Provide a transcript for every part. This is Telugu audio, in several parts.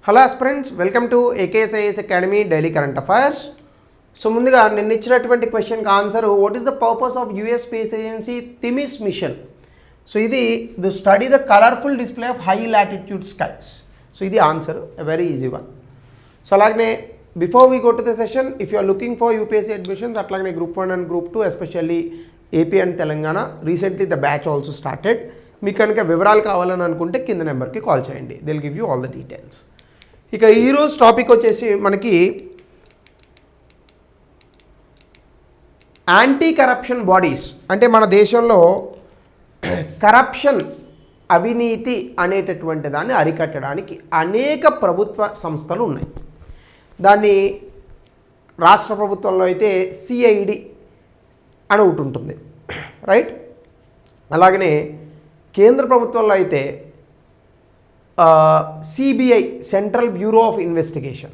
Hello aspirants, welcome to AKSIS academy daily current affairs. So ముందుగా నిన్న ఇచ్చినటువంటి క్వశ్చన్కి answer, what is the purpose of US space agency Themis mission? So ఇది study the colourful display of high latitude skies. So ఇది answer, a very easy one. So అలాగనే before we go to the session, if you are looking for UPSC admissions, అట్లాగనే group 1 and group 2, especially AP and Telangana, recently the batch also started. మీకు కనుక వివరాలు కావాలని అనుకుంటే కింద నెంబర్కి కాల్ చేయండి, they will give you all the details. ఇక ఈరోజు టాపిక్ వచ్చేసి మనకి యాంటీ కరప్షన్ బాడీస్. అంటే మన దేశంలో కరప్షన్, అవినీతి అనేటటువంటి దాన్ని అరికట్టడానికి అనేక ప్రభుత్వ సంస్థలు ఉన్నాయి. దాన్ని రాష్ట్ర ప్రభుత్వంలో అయితే CID అని ఒకటి ఉంటుంది, రైట్. అలాగనే కేంద్ర ప్రభుత్వంలో అయితే CBI, central bureau of investigation,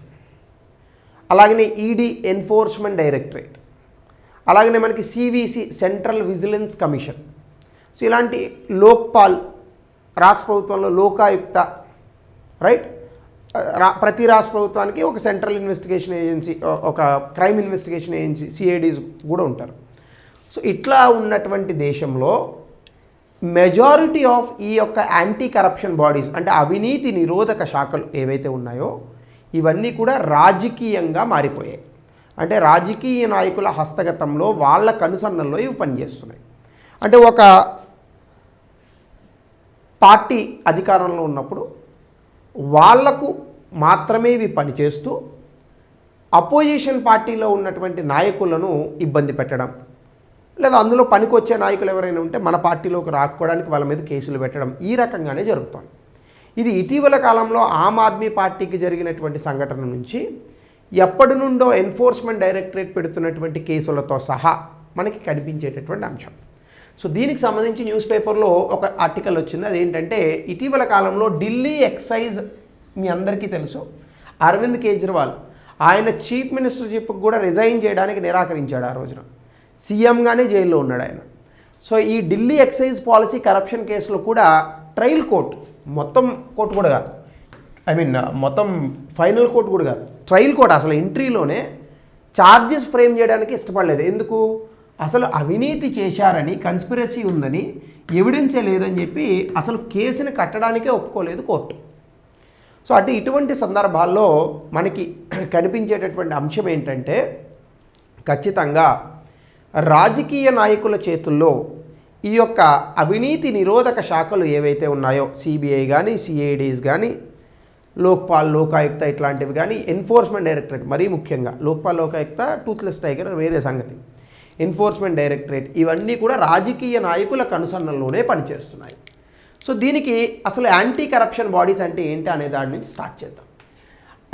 అలాగనే ED, ఎన్ఫోర్స్మెంట్ డైరెక్టరేట్, అలాగనే మనకి CVC, central vigilance commission. So ఇలాంటి లోక్పాల్, రాష్ట్ర ప్రభుత్వంలో లోకాయుక్త, రైట్. ప్రతి రాష్ట్ర ప్రభుత్వానికి ఒక సెంట్రల్ ఇన్వెస్టిగేషన్ ఏజెన్సీ, ఒక క్రైమ్ ఇన్వెస్టిగేషన్ ఏజెన్సీ, CIDs కూడా ఉంటారు. సో ఇట్లా ఉన్నటువంటి దేశంలో మెజారిటీ ఆఫ్ ఈ యొక్క యాంటీ కరప్షన్ బాడీస్, అంటే అవినీతి నిరోధక శాఖలు ఏవైతే ఉన్నాయో ఇవన్నీ కూడా రాజకీయంగా మారిపోయాయి. అంటే రాజకీయ నాయకుల హస్తగతంలో, వాళ్ళ కనుసన్నల్లో ఇవి పనిచేస్తున్నాయి. అంటే ఒక పార్టీ అధికారంలో ఉన్నప్పుడు వాళ్లకు మాత్రమే ఇవి పనిచేస్తూ అపోజిషన్ పార్టీలో ఉన్నటువంటి నాయకులను ఇబ్బంది పెట్టడం, లేదా అందులో పనికొచ్చే నాయకులు ఎవరైనా ఉంటే మన పార్టీలోకి రాకపోవడానికి వాళ్ళ మీద కేసులు పెట్టడం, ఈ రకంగానే జరుగుతుంది. ఇది ఇటీవల కాలంలో ఆమ్ ఆద్మీ పార్టీకి జరిగినటువంటి సంఘటన నుంచి ఎప్పటి నుండో ఎన్ఫోర్స్మెంట్ డైరెక్టరేట్ పెడుతున్నటువంటి కేసులతో సహా మనకి కనిపించేటటువంటి అంశం. సో దీనికి సంబంధించి న్యూస్ పేపర్లో ఒక ఆర్టికల్ వచ్చింది. అదేంటంటే ఇటీవల కాలంలో ఢిల్లీ ఎక్సైజ్, మీ అందరికీ తెలుసు, అరవింద్ కేజ్రీవాల్ ఆయన చీఫ్ మినిస్టర్షిప్కి కూడా రిజైన్ చేయడానికి నిరాకరించాడు. ఆ రోజున సీఎంగానే జైల్లో ఉన్నాడు ఆయన. సో ఈ ఢిల్లీ ఎక్సైజ్ పాలసీ కరప్షన్ కేసులో కూడా ట్రయల్ కోర్ట్, మొత్తం కోర్టు కూడా కాదు, మొత్తం ఫైనల్ కోర్టు కూడా కాదు, ట్రయల్ కోర్ట్ అసలు ఎంట్రీలోనే ఛార్జెస్ ఫ్రేమ్ చేయడానికి ఇష్టపడలేదు. ఎందుకు? అసలు అవినీతి చేశారని, కన్స్పిరసీ ఉందని, ఎవిడెన్సే లేదని చెప్పి అసలు కేసుని కట్టడానికే ఒప్పుకోలేదు కోర్టు. సో అంటే ఇటువంటి సందర్భాల్లో మనకి కనిపించేటటువంటి అంశం ఏంటంటే, ఖచ్చితంగా రాజకీయ నాయకుల చేతుల్లో ఈ యొక్క అవినీతి నిరోధక శాఖలు ఏవైతే ఉన్నాయో, CBI కానీ, CIDs కానీ, లోక్పాల్, లోకాయుక్త ఇట్లాంటివి కానీ, ఎన్ఫోర్స్మెంట్ డైరెక్టరేట్, మరీ ముఖ్యంగా లోక్పాల్, లోకాయుక్త టూత్లెస్ టైగర్ వేరే సంగతి, ఎన్ఫోర్స్మెంట్ డైరెక్టరేట్, ఇవన్నీ కూడా రాజకీయ నాయకుల కనుసన్నల్లోనే పనిచేస్తున్నాయి. సో దీనికి అసలు యాంటీ కరప్షన్ బాడీస్ అంటే ఏంటి అనే దాని నుంచి స్టార్ట్ చేద్దాం.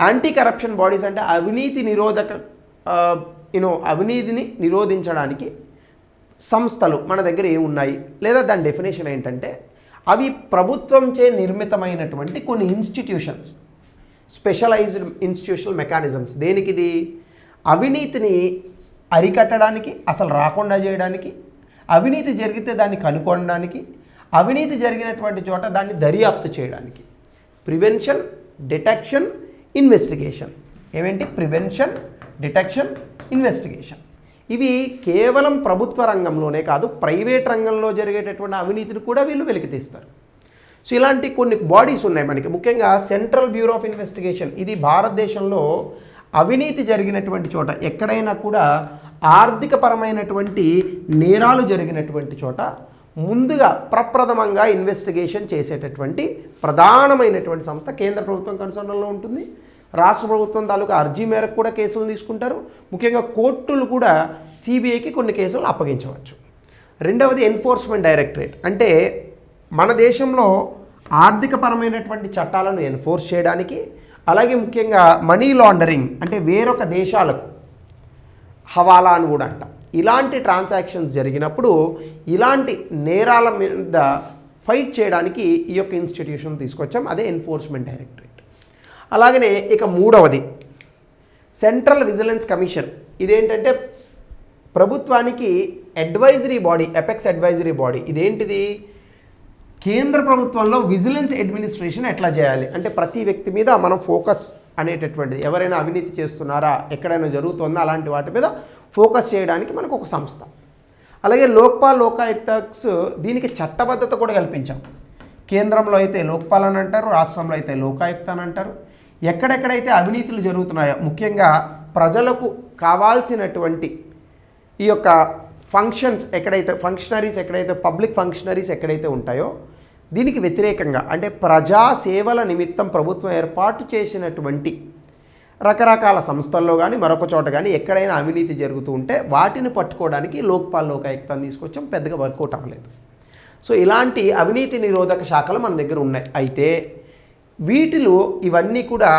యాంటీ కరప్షన్ బాడీస్ అంటే అవినీతి నిరోధక అవినీతిని నిరోధించడానికి సంస్థలు మన దగ్గర ఏమున్నాయి, లేదా దాని డెఫినేషన్ ఏంటంటే అవి ప్రభుత్వంచే నిర్మితమైనటువంటి కొన్ని ఇన్స్టిట్యూషన్స్, స్పెషలైజ్డ్ ఇన్స్టిట్యూషనల్ మెకానిజమ్స్. దేనికిది? అవినీతిని అరికట్టడానికి, అసలు రాకుండా చేయడానికి, అవినీతి జరిగితే దాన్ని కనుక్కోవడానికి, అవినీతి జరిగినటువంటి చోట దాన్ని దర్యాప్తు చేయడానికి. Prevention, detection, investigation. ఏమేంటి? Prevention, detection, investigation. ఇవి కేవలం ప్రభుత్వ రంగంలోనే కాదు, ప్రైవేట్ రంగంలో జరిగేటటువంటి అవినీతిని కూడా వీళ్ళు వెలికితీస్తారు. సో ఇలాంటి కొన్ని బాడీస్ ఉన్నాయి మనకి. ముఖ్యంగా సెంట్రల్ బ్యూరో ఆఫ్ ఇన్వెస్టిగేషన్, ఇది భారతదేశంలో అవినీతి జరిగినటువంటి చోట, ఎక్కడైనా కూడా ఆర్థికపరమైనటువంటి నేరాలు జరిగినటువంటి చోట ముందుగా ప్రప్రథమంగా ఇన్వెస్టిగేషన్ చేసేటటువంటి ప్రధానమైనటువంటి సంస్థ. కేంద్ర ప్రభుత్వం కన్సర్న్లో ఉంటుంది, రాష్ట్ర ప్రభుత్వం తాలూకా అర్జీ మేరకు కూడా కేసులు తీసుకుంటారు. ముఖ్యంగా కోర్టులు కూడా CBIకి కొన్ని కేసులు అప్పగించవచ్చు. రెండవది ఎన్ఫోర్స్మెంట్ డైరెక్టరేట్. అంటే మన దేశంలో ఆర్థికపరమైనటువంటి చట్టాలను ఎన్ఫోర్స్ చేయడానికి, అలాగే ముఖ్యంగా మనీ లాండరింగ్ అంటే వేరొక దేశాలకు హవాలా అని కూడా అంట, ఇలాంటి ట్రాన్సాక్షన్స్ జరిగినప్పుడు ఇలాంటి నేరాల మీద ఫైట్ చేయడానికి ఈ యొక్క ఇన్స్టిట్యూషన్ తీసుకొచ్చాం, అదే ఎన్ఫోర్స్మెంట్ డైరెక్టరేట్. అలాగనే ఇక మూడవది సెంట్రల్ విజిలెన్స్ కమిషన్. ఇదేంటంటే ప్రభుత్వానికి advisory body, apex advisory body. ఇదేంటిది? కేంద్ర ప్రభుత్వంలో విజిలెన్స్ అడ్మినిస్ట్రేషన్ ఎట్లా చేయాలి అంటే ప్రతి వ్యక్తి మీద మనం ఫోకస్ అనేటటువంటిది, ఎవరైనా అవినీతి చేస్తున్నారా, ఎక్కడైనా జరుగుతుందా, అలాంటి వాటి మీద ఫోకస్ చేయడానికి మనకు ఒక సంస్థ. అలాగే లోక్పాల్ లోకాయుక్తస్ దీనికి చట్టబద్ధత కూడా కల్పించాం. కేంద్రంలో అయితే లోక్పాల్ అని అంటారు, రాష్ట్రంలో అయితే లోకాయుక్త అని అంటారు. ఎక్కడెక్కడైతే అవినీతులు జరుగుతున్నాయో, ముఖ్యంగా ప్రజలకు కావాల్సినటువంటి ఈ యొక్క ఫంక్షన్స్ ఎక్కడైతే పబ్లిక్ ఫంక్షనరీస్ ఎక్కడైతే ఉంటాయో దీనికి వ్యతిరేకంగా అంటే ప్రజా సేవల నిమిత్తం ప్రభుత్వం ఏర్పాటు చేసినటువంటి రకరకాల సంస్థల్లో కానీ మరొక చోట కానీ ఎక్కడైనా అవినీతి జరుగుతూ ఉంటే వాటిని పట్టుకోవడానికి లోక్పాల్ లోకాయుక్తాన్ని తీసుకొచ్చాం. పెద్దగా వర్కౌట్ అవ్వలేదు. సో ఇలాంటి అవినీతి నిరోధక శాఖలు మన దగ్గర ఉన్నాయి. అయితే వీటిలో ఇవన్నీ కూడా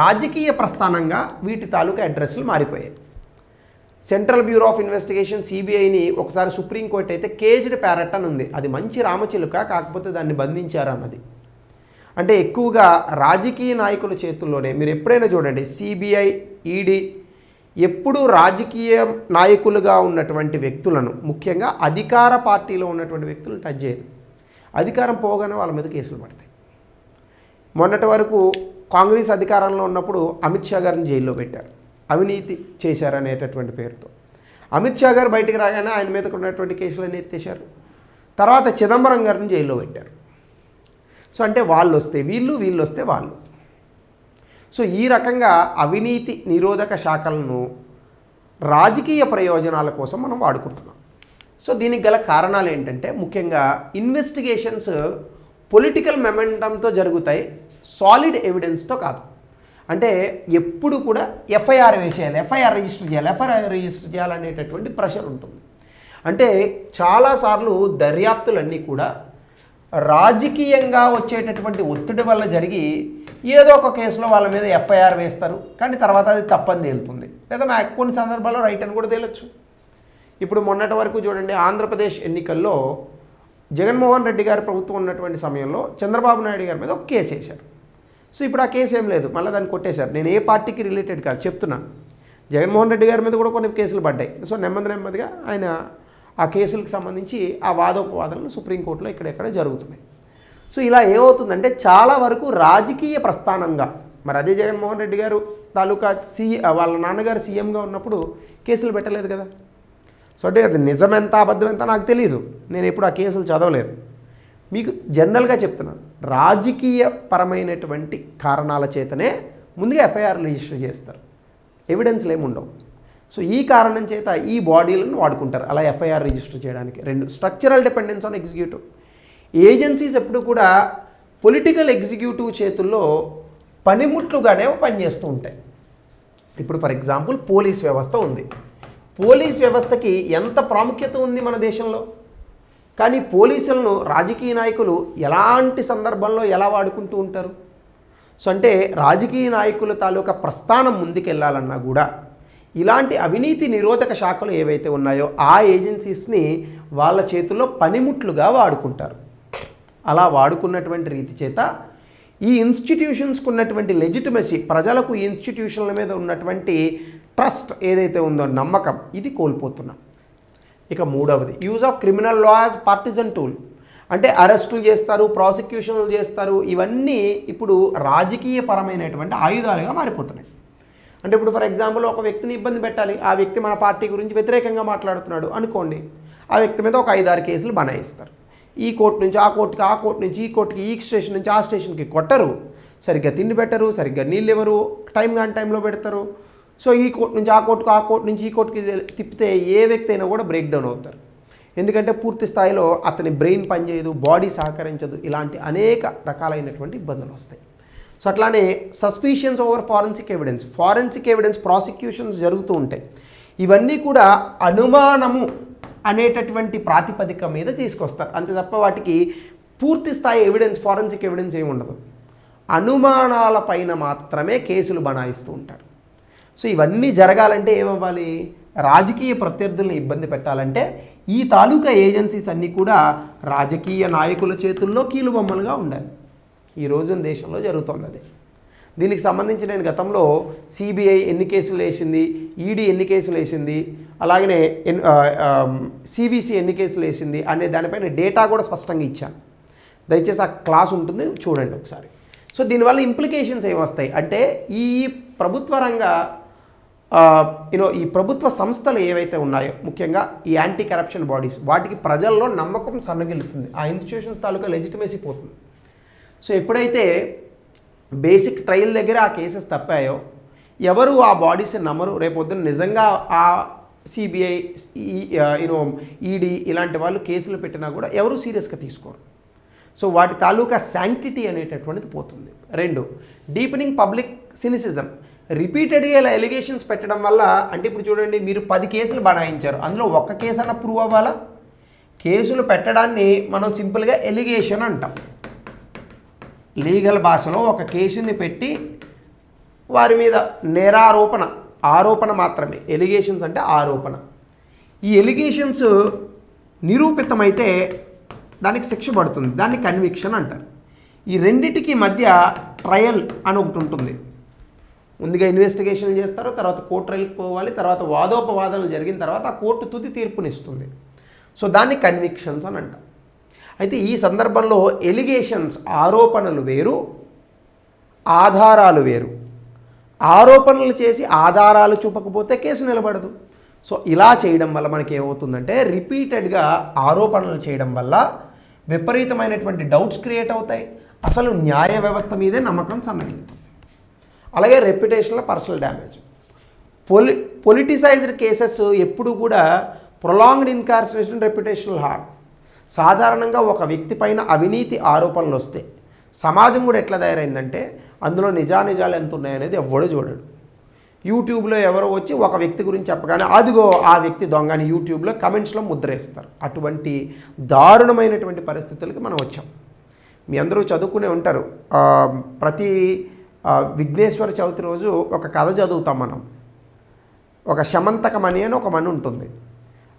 రాజకీయ ప్రస్థానంగా వీటి తాలూకా అడ్రస్లు మారిపోయాయి. సెంట్రల్ బ్యూరో ఆఫ్ ఇన్వెస్టిగేషన్ సిబిఐని ఒకసారి సుప్రీంకోర్టు అయితే కేజ్డ్ ప్యారెట్ అని ఉంది. అది మంచి రామచిలుక, కాకపోతే దాన్ని బంధించారు అన్నది. అంటే ఎక్కువగా రాజకీయ నాయకుల చేతుల్లోనే. మీరు ఎప్పుడైనా చూడండి సిబిఐ, ఈడీ ఎప్పుడూ రాజకీయ నాయకులుగా ఉన్నటువంటి వ్యక్తులను, ముఖ్యంగా అధికార పార్టీలో ఉన్నటువంటి వ్యక్తులను టచ్ చేయదు. అధికారం పోగానే వాళ్ళ మీద కేసులు పడతాయి. మొన్నటి వరకు కాంగ్రెస్ అధికారంలో ఉన్నప్పుడు అమిత్ షా గారిని జైల్లో పెట్టారు, అవినీతి చేశారనేటటువంటి పేరుతో. అమిత్ షా గారు బయటికి రాగానే ఆయన మీదకు ఉన్నటువంటి కేసులన్నీ ఎత్తేశారు. తర్వాత చిదంబరం గారిని జైల్లో పెట్టారు. సో అంటే వాళ్ళు వస్తే వీళ్ళు, వీళ్ళు వస్తే వాళ్ళు. సో ఈ రకంగా అవినీతి నిరోధక శాఖలను రాజకీయ ప్రయోజనాల కోసం మనం వాడుకుంటున్నాం. సో దీనికి గల కారణాలు ఏంటంటే ముఖ్యంగా ఇన్వెస్టిగేషన్స్ పొలిటికల్ మొమెంటంతో జరుగుతాయి, సాలిడ్ ఎవిడెన్స్తో కాదు. అంటే ఎప్పుడు కూడా ఎఫ్ఐఆర్ వేసేయాలి, ఎఫ్ఐఆర్ రిజిస్టర్ చేయాలనేటటువంటి ప్రెషర్ ఉంటుంది. అంటే చాలాసార్లు దర్యాప్తులన్నీ కూడా రాజకీయంగా వచ్చేటటువంటి ఒత్తిడి వల్ల జరిగి ఏదో ఒక కేసులో వాళ్ళ మీద ఎఫ్ఐఆర్ వేస్తారు, కానీ తర్వాత అది తప్పని తేలుతుంది, లేదా కొన్ని సందర్భాల్లో రైట్ అని కూడా తేలొచ్చు. ఇప్పుడు మొన్నటి వరకు చూడండి, ఆంధ్రప్రదేశ్ ఎన్నికల్లో జగన్మోహన్ రెడ్డి గారి ప్రభుత్వం ఉన్నటువంటి సమయంలో చంద్రబాబు నాయుడు గారి మీద ఒక కేసు వేశారు. సో ఇప్పుడు ఆ కేసు ఏం లేదు, మళ్ళీ దాన్ని కొట్టేశారు. నేను ఏ పార్టీకి రిలేటెడ్ కాదు చెప్తున్నాను. జగన్మోహన్ రెడ్డి గారి మీద కూడా కొన్ని కేసులు పడ్డాయి. సో నెమ్మదిగా ఆయన ఆ కేసులకు సంబంధించి ఆ వాదోపవాదాలను సుప్రీంకోర్టులో ఇక్కడెక్కడ జరుగుతున్నాయి. సో ఇలా ఏమవుతుందంటే చాలా వరకు రాజకీయ ప్రస్థానంగా, మరి అదే జగన్మోహన్ రెడ్డి గారు తాలూకా వాళ్ళ నాన్నగారు సీఎంగా ఉన్నప్పుడు కేసులు పెట్టలేదు కదా. సో అంటే అది నిజమెంత అబద్ధం ఎంత నాకు తెలియదు, నేను ఎప్పుడు ఆ కేసులు చదవలేదు. మీకు జనరల్గా చెప్తున్నాను, రాజకీయ పరమైనటువంటి కారణాల చేతనే ముందుగా ఎఫ్ఐఆర్ రిజిస్టర్ చేస్తారు, ఎవిడెన్స్లు ఏమి ఉండవు. సో ఈ కారణం చేత ఈ బాడీలను వాడుకుంటారు అలా ఎఫ్ఐఆర్ రిజిస్టర్ చేయడానికి. రెండు, structural dependence on executive. Agencies ఎప్పుడు కూడా పొలిటికల్ ఎగ్జిక్యూటివ్ చేతుల్లో పనిముట్లుగానే పనిచేస్తూ ఉంటాయి. ఇప్పుడు ఫర్ ఎగ్జాంపుల్ పోలీస్ వ్యవస్థ ఉంది. పోలీస్ వ్యవస్థకి ఎంత ప్రాముఖ్యత ఉంది మన దేశంలో, కానీ పోలీసులను రాజకీయ నాయకులు ఎలాంటి సందర్భంలో ఎలా వాడుకుంటూ ఉంటారు. సో అంటే రాజకీయ నాయకుల తాలూకా ప్రస్థానం ముందుకెళ్ళాలన్నా కూడా ఇలాంటి అవినీతి నిరోధక శాఖలు ఏవైతే ఉన్నాయో ఆ ఏజెన్సీస్ని వాళ్ళ చేతుల్లో పనిముట్లుగా వాడుకుంటారు. అలా వాడుకున్నటువంటి రీతి చేత ఈ ఇన్స్టిట్యూషన్స్కి ఉన్నటువంటి లెజిటిమసీ, ప్రజలకు ఈ ఇన్స్టిట్యూషన్ల మీద ఉన్నటువంటి ట్రస్ట్ ఏదైతే ఉందో, నమ్మకం, ఇది కోల్పోతున్నాం. ఇక మూడవది, use of criminal law as partisan tool. అంటే అరెస్టులు చేస్తారు, ప్రాసిక్యూషన్లు చేస్తారు, ఇవన్నీ ఇప్పుడు రాజకీయ పరమైనటువంటి ఆయుధాలుగా మారిపోతున్నాయి. అంటే ఇప్పుడు ఫర్ ఎగ్జాంపుల్ ఒక వ్యక్తిని ఇబ్బంది పెట్టాలి, ఆ వ్యక్తి మన పార్టీ గురించి వ్యతిరేకంగా మాట్లాడుతున్నాడు అనుకోండి, ఆ వ్యక్తి మీద ఒక 5-6 కేసులు బనాయిస్తారు. ఈ కోర్టు నుంచి ఆ కోర్టుకి, ఆ కోర్టు నుంచి ఈ కోర్టుకి, ఈ స్టేషన్ నుంచి ఆ స్టేషన్కి కొట్టరు, సరిగ్గా తిండి పెట్టరు, సరిగ్గా నీళ్ళు ఇవ్వరు, టైం కాని టైంలో పెడతారు. సో ఈ కోర్టు నుంచి ఆ కోర్టుకు, ఆ కోర్టు నుంచి ఈ కోర్టుకి తిప్పితే ఏ వ్యక్తి అయినా కూడా బ్రేక్ డౌన్ అవుతారు. ఎందుకంటే పూర్తి స్థాయిలో అతని బ్రెయిన్ పనిచేయదు, బాడీ సహకరించదు, ఇలాంటి అనేక రకాలైనటువంటి ఇబ్బందులు వస్తాయి. సో అట్లానే సస్పీషన్స్ ఓవర్ ఫారెన్సిక్ ఎవిడెన్స్ ప్రాసిక్యూషన్స్ జరుగుతూ ఉంటాయి. ఇవన్నీ కూడా అనుమానము అనేటటువంటి ప్రాతిపదిక మీద తీసుకొస్తారు, అంతే తప్ప వాటికి పూర్తి స్థాయి ఎవిడెన్స్, ఫారెన్సిక్ ఎవిడెన్స్ ఏమి ఉండదు. అనుమానాల పైన మాత్రమే కేసులు బనాయిస్తూ ఉంటారు. సో ఇవన్నీ జరగాలంటే ఏమవ్వాలి, రాజకీయ ప్రత్యర్థుల్ని ఇబ్బంది పెట్టాలంటే ఈ తాలూకా ఏజెన్సీస్ అన్నీ కూడా రాజకీయ నాయకుల చేతుల్లో కీలుబొమ్మలుగా ఉండాలి. ఈ రోజున దేశంలో జరుగుతుంది అది. దీనికి సంబంధించి నేను గతంలో సిబిఐ ఎన్ని కేసులు వేసింది, ఈడీ ఎన్ని కేసులు వేసింది, అలాగనే సివిసి ఎన్ని కేసులు వేసింది అనే దానిపైన డేటా కూడా స్పష్టంగా ఇచ్చాను. దయచేసి ఆ క్లాస్ ఉంటుంది, చూడండి ఒకసారి. సో దీనివల్ల ఇంప్లికేషన్స్ ఏమొస్తాయి అంటే, ఈ ప్రభుత్వ రంగ ఈ ప్రభుత్వ సంస్థలు ఏవైతే ఉన్నాయో, ముఖ్యంగా ఈ యాంటీ కరప్షన్ బాడీస్, వాటికి ప్రజల్లో నమ్మకం సన్నగిలుతుంది, ఆ ఇన్స్టిట్యూషన్స్ తాలూకా లెజిటిమసీ పోతుంది. సో ఎప్పుడైతే బేసిక్ ట్రయల్ దగ్గర ఆ కేసెస్ తప్పాయో, ఎవరు ఆ బాడీస్ని నమ్మరు. రేపొద్దున నిజంగా ఆ సిబిఐ, ఈడీ ఇలాంటి వాళ్ళు కేసులు పెట్టినా కూడా ఎవరు సీరియస్గా తీసుకోరు. సో వాటి తాలూకా శాంక్టిటీ అనేటటువంటిది పోతుంది. 2, డీపెనింగ్ పబ్లిక్ సినిసిజం. రిపీటెడ్గా ఇలా ఎలిగేషన్స్ పెట్టడం వల్ల, అంటే ఇప్పుడు చూడండి, మీరు 10 కేసులు బనాయించారు, అందులో ఒక్క కేసు అన్న ప్రూవ్ అవ్వాలా? కేసులు పెట్టడాన్ని మనం సింపుల్గా ఎలిగేషన్ అంటాం. లీగల్ భాషలో ఒక కేసుని పెట్టి వారి మీద ఆరోపణ మాత్రమే. ఎలిగేషన్స్ అంటే ఆరోపణ. ఈ ఎలిగేషన్స్ నిరూపితమైతే దానికి శిక్ష పడుతుంది, దాన్ని కన్విక్షన్ అంటారు. ఈ రెండిటికి మధ్య ట్రయల్ అని ఒకటి ఉంటుంది. ముందుగా ఇన్వెస్టిగేషన్ చేస్తారు, తర్వాత కోర్టు ట్రయల్కి పోవాలి, తర్వాత వాదోపవాదాలు జరిగిన తర్వాత ఆ కోర్టు తుది తీర్పునిస్తుంది. సో దాన్ని కన్విక్షన్స్ అని అంటారు. అయితే ఈ సందర్భంలో ఎలిగేషన్స్, ఆరోపణలు వేరు, ఆధారాలు వేరు. ఆరోపణలు చేసి ఆధారాలు చూపకపోతే కేసు నిలబడదు. సో ఇలా చేయడం వల్ల మనకి ఏమవుతుందంటే, రిపీటెడ్గా ఆరోపణలు చేయడం వల్ల విపరీతమైనటువంటి డౌట్స్ క్రియేట్ అవుతాయి, అసలు న్యాయ వ్యవస్థ మీదే నమ్మకం సన్నగిలుతుంది. అలాగే రెప్యుటేషన్లో పర్సనల్ డ్యామేజ్. పొలిటిసైజ్డ్ కేసెస్ ఎప్పుడు కూడా ప్రొలాంగ్డ్ ఇన్కార్సినేషన్, రెప్యుటేషనల్ హార్మ్. సాధారణంగా ఒక వ్యక్తి పైన అవినీతి ఆరోపణలు వస్తే సమాజం కూడా ఎట్లా తయారైందంటే, అందులో నిజానిజాలు ఎంత ఉన్నాయనేది ఎవ్వడూ చూడడు. యూట్యూబ్లో ఎవరో వచ్చి ఒక వ్యక్తి గురించి చెప్పగానే అదిగో ఆ వ్యక్తి దొంగ అని యూట్యూబ్లో కమెంట్స్లో ముద్రేస్తారు. అటువంటి దారుణమైనటువంటి పరిస్థితులకి మనం వచ్చాం. మీ అందరూ చదువుకునే ఉంటారు. ప్రతి విఘ్నేశ్వర చవితి రోజు ఒక కథ చదువుతాం మనం. ఒక శమంతకమణి అని ఒక మణి ఉంటుంది.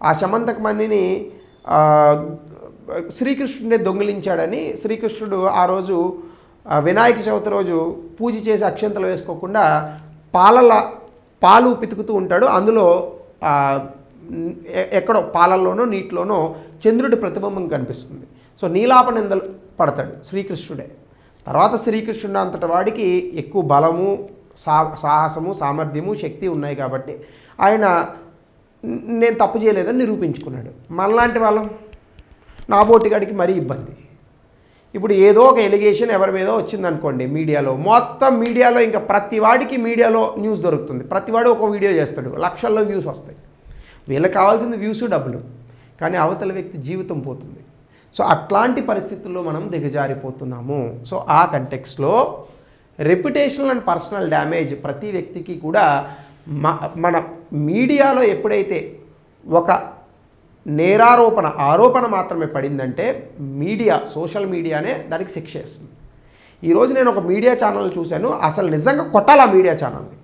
ఆ శమంతకమణిని శ్రీకృష్ణుడే దొంగిలించాడని శ్రీకృష్ణుడు ఆ రోజు వినాయక చవితి రోజు పూజ చేసి అక్షంతలు వేసుకోకుండా పాలు పితుకుతూ ఉంటాడు. అందులో ఎక్కడో పాలల్లోనో నీటిలోనో చంద్రుడి ప్రతిబింబం కనిపిస్తుంది. సో నీలాపనిందలు పడతాడు శ్రీకృష్ణుడే. తర్వాత శ్రీకృష్ణుడు అంతటి వాడికి ఎక్కువ బలము, సాహసము, సామర్థ్యము, శక్తి ఉన్నాయి కాబట్టి ఆయన నేను తప్పు చేయలేదని నిరూపించుకున్నాడు. మనలాంటి వాళ్ళం, నా బోటిగాడికి మరీ ఇబ్బంది. ఇప్పుడు ఏదో ఒక ఎలిగేషన్ ఎవరి మీద వచ్చిందనుకోండి మీడియాలో, మొత్తం మీడియాలో ఇంకా ప్రతి వాడికి మీడియాలో న్యూస్ దొరుకుతుంది. ప్రతివాడు ఒక వీడియో చేస్తాడు, లక్షల్లో వ్యూస్ వస్తాయి. వీళ్ళకి కావాల్సింది వ్యూస్, డబ్బులు, కానీ అవతల వ్యక్తి జీవితం పోతుంది. సో అట్లాంటి పరిస్థితుల్లో మనం దిగజారిపోతున్నాము. సో ఆ కంటెక్స్లో రెప్యుటేషనల్ అండ్ పర్సనల్ డ్యామేజ్ ప్రతి వ్యక్తికి కూడా మన మీడియాలో ఎప్పుడైతే ఒక ఆరోపణ మాత్రమే పడిందంటే మీడియా, సోషల్ మీడియానే దానికి శిక్ష వేస్తుంది. ఈరోజు నేను ఒక మీడియా ఛానల్ చూశాను, అసలు నిజంగా కొట్టాలి ఆ మీడియా ఛానల్ని.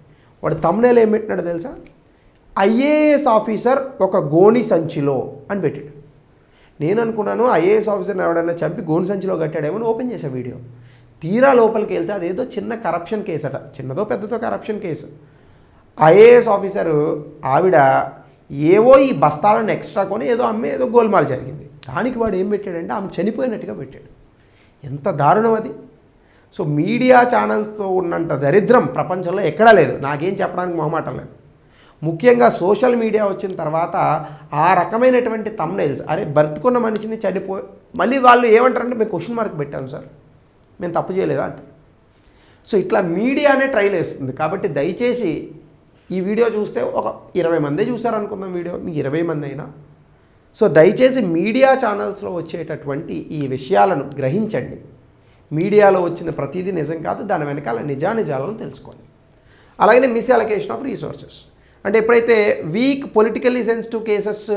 వాడు తమ్నేల్ ఏం పెట్టినాడు తెలుసా? ఐఏఎస్ ఆఫీసర్ ఒక గోని సంచిలో అని పెట్టాడు. నేను అనుకున్నాను ఐఏఎస్ ఆఫీసర్ని ఎవడైనా చంపి గోని సంచిలో కట్టాడేమో అని ఓపెన్ చేసా వీడియో. తీరా లోపలికి వెళ్తే అదేదో చిన్న కరప్షన్ కేసు అట, చిన్నదో పెద్దదో కరప్షన్ కేసు. ఐఏఎస్ ఆఫీసరు ఆవిడ ఏవో ఈ బస్తాలను ఎక్స్ట్రా కొని ఏదో అమ్మే ఏదో గోల్మాల్ జరిగింది. దానికి వాడు ఏం పెట్టాడంటే ఆమె చనిపోయినట్టుగా పెట్టాడు. ఎంత దారుణం అది. సో మీడియా ఛానల్స్తో ఉన్నంత దరిద్రం ప్రపంచంలో ఎక్కడా లేదు. నాకేం చెప్పడానికి మొహమాటం లేదు. ముఖ్యంగా సోషల్ మీడియా వచ్చిన తర్వాత ఆ రకమైనటువంటి థంబ్నెయిల్స్, అరే బ్రతుకున్న మనిషిని చనిపోయి మళ్ళీ వాళ్ళు ఏమంటారంటే మేము క్వశ్చన్ మార్క్ పెట్టాము సార్, మేము తప్పు చేయలేదా అంటే. సో ఇట్లా మీడియానే ట్రైల్ వేస్తుంది. కాబట్టి దయచేసి ఈ వీడియో చూస్తే ఒక 20 మందే చూసారనుకుందాం వీడియో, మీకు 20 మంది అయినా. సో దయచేసి మీడియా ఛానల్స్లో వచ్చేటటువంటి ఈ విషయాలను గ్రహించండి. మీడియాలో వచ్చిన ప్రతిదీ నిజం కాదు, దాని వెనకాల నిజానిజాలను తెలుసుకోండి. అలాగనే మిస్ అలొకేషన్ ఆఫ్ రీసోర్సెస్, అంటే ఎప్పుడైతే వీక్ పొలిటికల్లీ సెన్సిటివ్ కేసెస్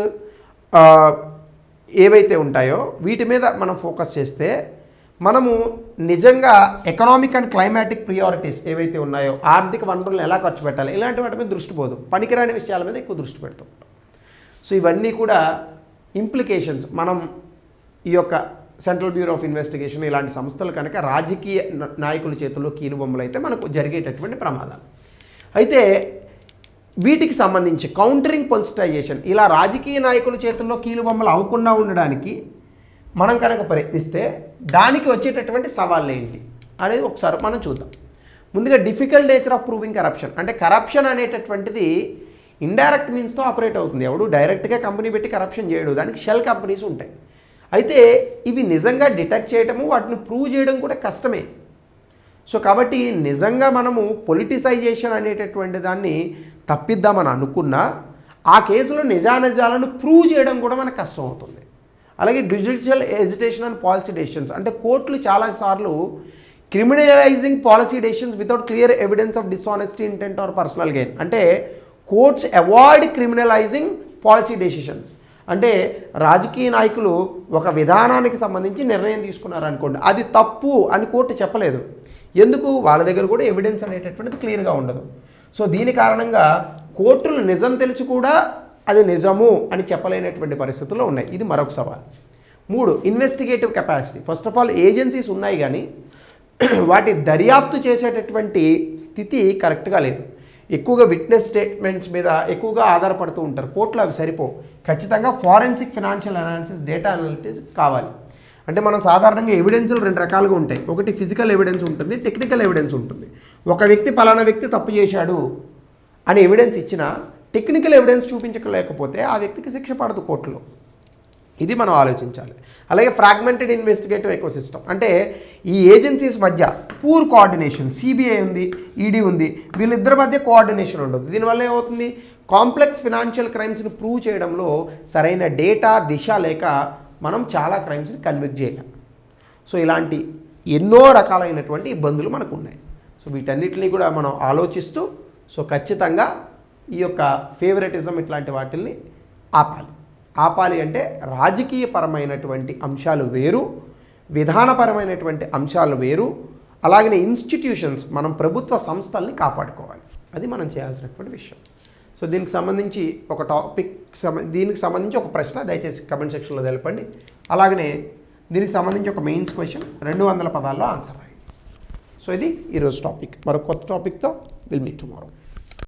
ఏవైతే ఉంటాయో వీటి మీద మనం ఫోకస్ చేస్తే మనము నిజంగా ఎకనామిక్ అండ్ క్లైమాటిక్ ప్రియారిటీస్ ఏవైతే ఉన్నాయో, ఆర్థిక వనరులను ఎలా ఖర్చు పెట్టాలి, ఇలాంటి వాటి మీద దృష్టి పోదు, పనికిరాని విషయాల మీద ఎక్కువ దృష్టి పెడతాం. సో ఇవన్నీ కూడా ఇంప్లికేషన్స్. మనం ఈ యొక్క సెంట్రల్ బ్యూరో ఆఫ్ ఇన్వెస్టిగేషన్ ఇలాంటి సంస్థలు కనుక రాజకీయ నాయకుల చేతుల్లో కీలుబొమ్మలు అయితే మనకు జరిగేటటువంటి ప్రమాదాలు. అయితే వీటికి సంబంధించి కౌంటరింగ్ పొలిటిసైజేషన్, ఇలా రాజకీయ నాయకుల చేతుల్లో కీలుబొమ్మలు అవ్వకుండా ఉండడానికి మనం కనుక ప్రయత్నిస్తే దానికి వచ్చేటటువంటి సవాళ్ళు ఏంటి అనేది ఒకసారి మనం చూద్దాం. ముందుగా difficult nature of proving corruption. అంటే కరప్షన్ అనేటటువంటిది ఇండైరెక్ట్ మీన్స్తో ఆపరేట్ అవుతుంది. ఎవడు డైరెక్ట్గా కంపెనీ పెట్టి కరప్షన్ చేయడు, దానికి షెల్ కంపెనీస్ ఉంటాయి. అయితే ఇవి నిజంగా డిటెక్ట్ చేయడము, వాటిని ప్రూవ్ చేయడం కూడా కష్టమే. సో కాబట్టి నిజంగా మనము పొలిటిసైజేషన్ అనేటటువంటి దాన్ని తప్పిద్దామని అనుకున్నా ఆ కేసులో నిజానిజాలను ప్రూవ్ చేయడం కూడా మనకు కష్టం అవుతుంది. అలాగే judicial hesitation and policy decisions. అంటే కోర్టులు చాలాసార్లు criminalising policy decisions without clear evidence of dishonesty, intent or personal gain. అంటే courts avoid criminalising policy decisions. అంటే రాజకీయ నాయకులు ఒక విధానానికి సంబంధించి నిర్ణయం తీసుకున్నారు అనుకోండి, అది తప్పు అని కోర్టు చెప్పలేదు. ఎందుకు? వాళ్ళ దగ్గర కూడా ఎవిడెన్స్ అనేటటువంటిది క్లియర్గా ఉండదు. సో దీని కారణంగా కోర్టులు నిజం తెలిసి కూడా అది నిజము అని చెప్పలేనటువంటి పరిస్థితుల్లో ఉన్నాయి. ఇది మరొక సవాల్. 3, investigative capacity. First of all agencies ఉన్నాయి కానీ వాటి దర్యాప్తు చేసేటటువంటి స్థితి కరెక్ట్గా లేదు. ఎక్కువగా విట్నెస్ స్టేట్మెంట్స్ మీద ఎక్కువగా ఆధారపడుతూ ఉంటారు. కోర్టులో అవి సరిపోవు. ఖచ్చితంగా forensic financial analysis, data analysis కావాలి. అంటే మనం సాధారణంగా ఎవిడెన్స్లు 2 రకాలుగా ఉంటాయి. ఒకటి ఫిజికల్ ఎవిడెన్స్ ఉంటుంది, టెక్నికల్ ఎవిడెన్స్ ఉంటుంది. ఒక వ్యక్తి పలానా వ్యక్తి తప్పు చేశాడు అని ఎవిడెన్స్ ఇచ్చినా టెక్నికల్ ఎవిడెన్స్ చూపించలేకపోతే ఆ వ్యక్తికి శిక్ష పడదు కోర్టులో. ఇది మనం ఆలోచించాలి. అలాగే ఫ్రాగ్మెంటెడ్ ఇన్వెస్టిగేటివ్ ఎకోసిస్టమ్. అంటే ఈ ఏజెన్సీస్ మధ్య పూర్ కోఆర్డినేషన్. సిబిఐ ఉంది, ఈడీ ఉంది, వీళ్ళిద్దరి మధ్య కోఆర్డినేషన్ ఉండదు. దీనివల్ల ఏమవుతుంది? కాంప్లెక్స్ ఫినాన్షియల్ క్రైమ్స్ని ప్రూవ్ చేయడంలో సరైన డేటా, దిశ లేక మనం చాలా క్రైమ్స్ని కన్విక్ట్ చేయలేం. సో ఇలాంటి ఎన్నో రకాలైనటువంటి ఇబ్బందులు మనకు ఉన్నాయి. సో వీటన్నిటిని కూడా మనం ఆలోచిస్తూ సో ఖచ్చితంగా ఈ యొక్క ఫేవరెటిజం ఇట్లాంటి వాటిల్ని ఆపాలి అంటే రాజకీయపరమైనటువంటి అంశాలు వేరు, విధానపరమైనటువంటి అంశాలు వేరు. అలాగనే ఇన్స్టిట్యూషన్స్, మనం ప్రభుత్వ సంస్థల్ని కాపాడుకోవాలి. అది మనం చేయాల్సినటువంటి విషయం. సో దీనికి సంబంధించి ఒక ప్రశ్న దయచేసి కమెంట్ సెక్షన్లో తెలపండి. అలాగనే దీనికి సంబంధించి ఒక మెయిన్స్ క్వశ్చన్ 200 పదాల్లో ఆన్సర్ రాయండి. సో ఇది ఈరోజు టాపిక్. మరో కొత్త టాపిక్తో విల్ మీట్ టుమారో.